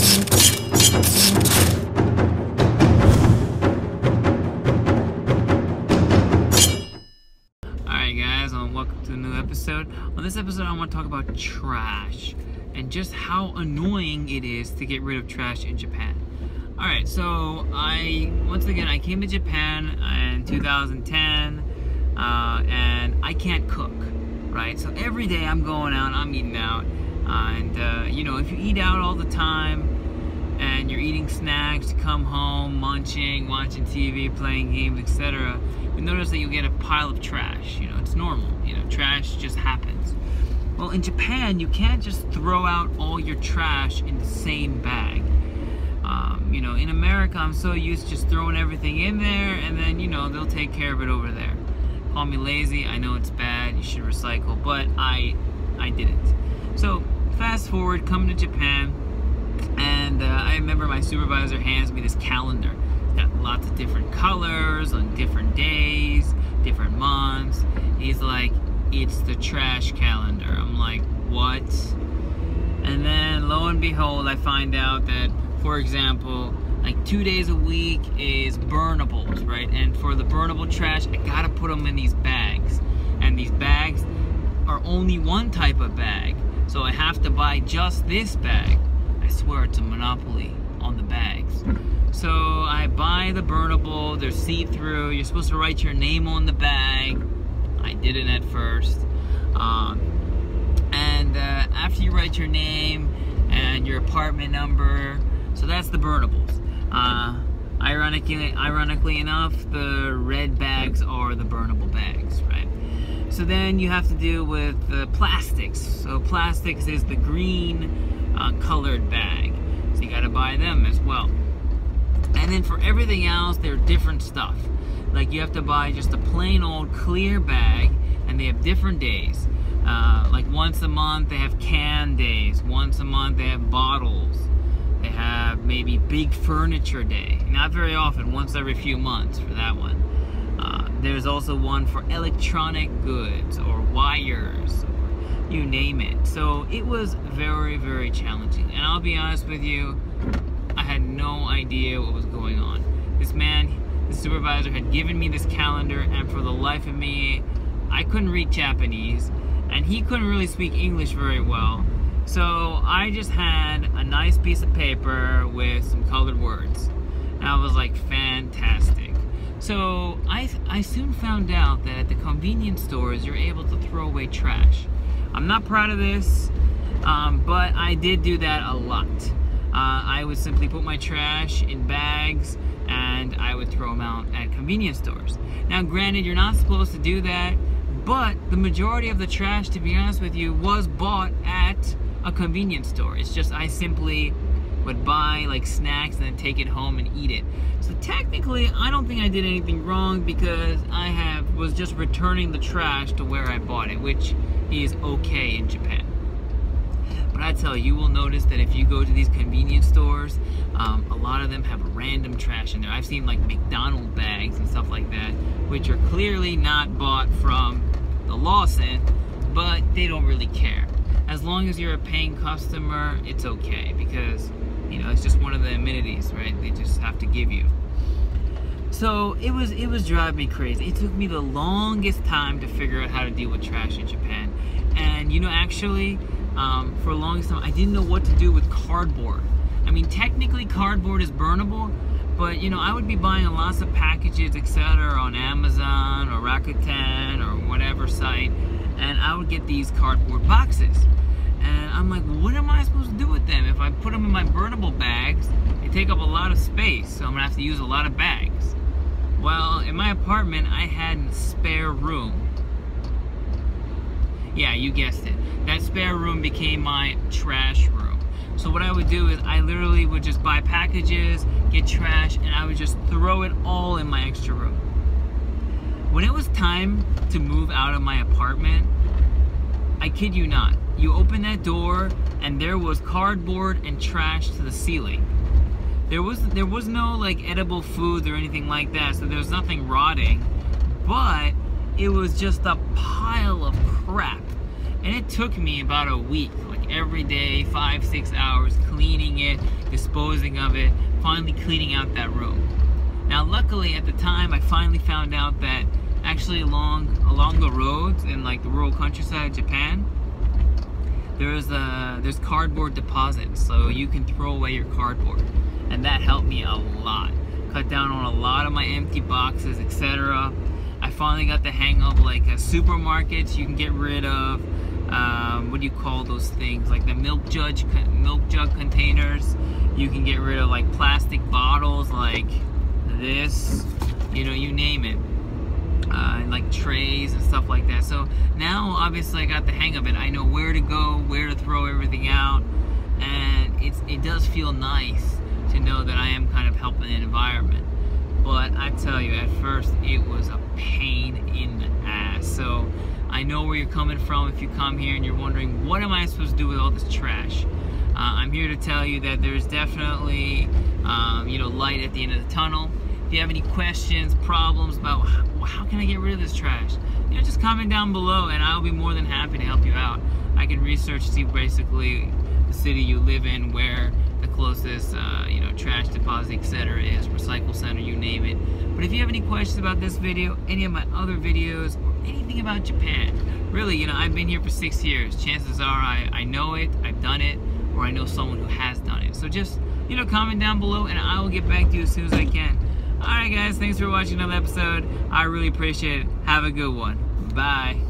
Alright guys, welcome to a new episode. On this episode I want to talk about trash and just how annoying it is to get rid of trash in Japan. Alright, so once again I came to Japan in 2010 and I can't cook, right? So every day I'm going out, I'm eating out, and you know, if you eat out all the time and you're eating snacks, come home, munching, watching TV, playing games, etc., you notice that you get a pile of trash. You know, it's normal. You know, trash just happens. Well, in Japan, you can't just throw out all your trash in the same bag. You know, in America, I'm so used to just throwing everything in there, and then, you know, they'll take care of it over there. Call me lazy. I know it's bad. You should recycle, but I didn't. So fast forward, coming to Japan, and I remember my supervisor hands me this calendar. It's got lots of different colors on different days, different months. He's like, "It's the trash calendar." I'm like, what? And then lo and behold, I find out that, for example, like 2 days a week is burnables, right? And for the burnable trash, I gotta put them in these bags. And these bags are only one type of bag. So I have to buy just this bag. I swear it's a monopoly on the bags. So I buy the burnable, they're see-through, you're supposed to write your name on the bag. I didn't at first. After you write your name and your apartment number, so that's the burnables. Ironically enough, the red bags are the burnable bags, right? So then you have to deal with the plastics. So plastics is the green colored bag. So you gotta buy them as well. And then for everything else, they're different stuff. Like you have to buy just a plain old clear bag, and they have different days. Like once a month they have can days. Once a month they have bottles. They have maybe big furniture day. Not very often, once every few months for that one. There's also one for electronic goods or wires, or you name it. So it was very, very challenging. And I'll be honest with you, I had no idea what was going on. This man, the supervisor, had given me this calendar, and for the life of me, I couldn't read Japanese, and he couldn't really speak English very well. So I just had a nice piece of paper with some colored words. And I was like, fantastic. So I soon found out that at the convenience stores, you're able to throw away trash. I'm not proud of this, but I did do that a lot. I would simply put my trash in bags and I would throw them out at convenience stores. Now granted, you're not supposed to do that, but the majority of the trash, to be honest with you, was bought at a convenience store. It's just I simply would buy like snacks and then take it home and eat it. So technically, I don't think I did anything wrong because I was just returning the trash to where I bought it, which is okay in Japan. But I tell you, you will notice that if you go to these convenience stores, a lot of them have random trash in there. I've seen like McDonald's bags and stuff like that, which are clearly not bought from the Lawson, but they don't really care. As long as you're a paying customer, it's okay because, you know, it's just one of the amenities, right? They just have to give you. So it was driving me crazy. It took me the longest time to figure out how to deal with trash in Japan. And you know, actually, for the longest time, I didn't know what to do with cardboard. I mean, technically cardboard is burnable, but you know, I would be buying lots of packages, etc., on Amazon or Rakuten or whatever site, and I would get these cardboard boxes. And I'm like, what am I supposed to do with them? If I put them in my burnable bags, they take up a lot of space, so I'm gonna have to use a lot of bags. Well, in my apartment, I had a spare room. Yeah, you guessed it. That spare room became my trash room. So what I would do is I literally would just buy packages, get trash, and I would just throw it all in my extra room. When it was time to move out of my apartment, I kid you not, you open that door and there was cardboard and trash to the ceiling. There was no like edible foods or anything like that, so there was nothing rotting, but it was just a pile of crap. And it took me about a week, like every day, 5-6 hours, cleaning it, disposing of it, finally cleaning out that room. Now luckily at the time I finally found out that actually along the roads in like the rural countryside of Japan, there's cardboard deposits, so you can throw away your cardboard, and that helped me a lot. Cut down on a lot of my empty boxes, etc. I finally got the hang of like supermarkets. You can get rid of what do you call those things, like the milk jug containers. You can get rid of like plastic bottles like this, you know, you name it, and like trays and stuff like that. So now obviously I got the hang of it. I know where to go, where to throw everything out, and it does feel nice to know that I am kind of helping the environment. But I tell you, at first it was a pain in the ass. So I know where you're coming from if you come here and you're wondering, what am I supposed to do with all this trash? I'm here to tell you that there's definitely you know, light at the end of the tunnel. If you have any questions, problems about how can I get rid of this trash, you know, just comment down below and I'll be more than happy to help you out. I can research, see basically the city you live in, where the closest you know, trash deposit, etc. is, recycle center, you name it. But if you have any questions about this video, any of my other videos, or anything about Japan, really, you know, I've been here for 6 years. Chances are I know it, I've done it, or I know someone who has done it. So just, you know, comment down below and I will get back to you as soon as I can. Alright guys, thanks for watching another episode. I really appreciate it. Have a good one. Bye.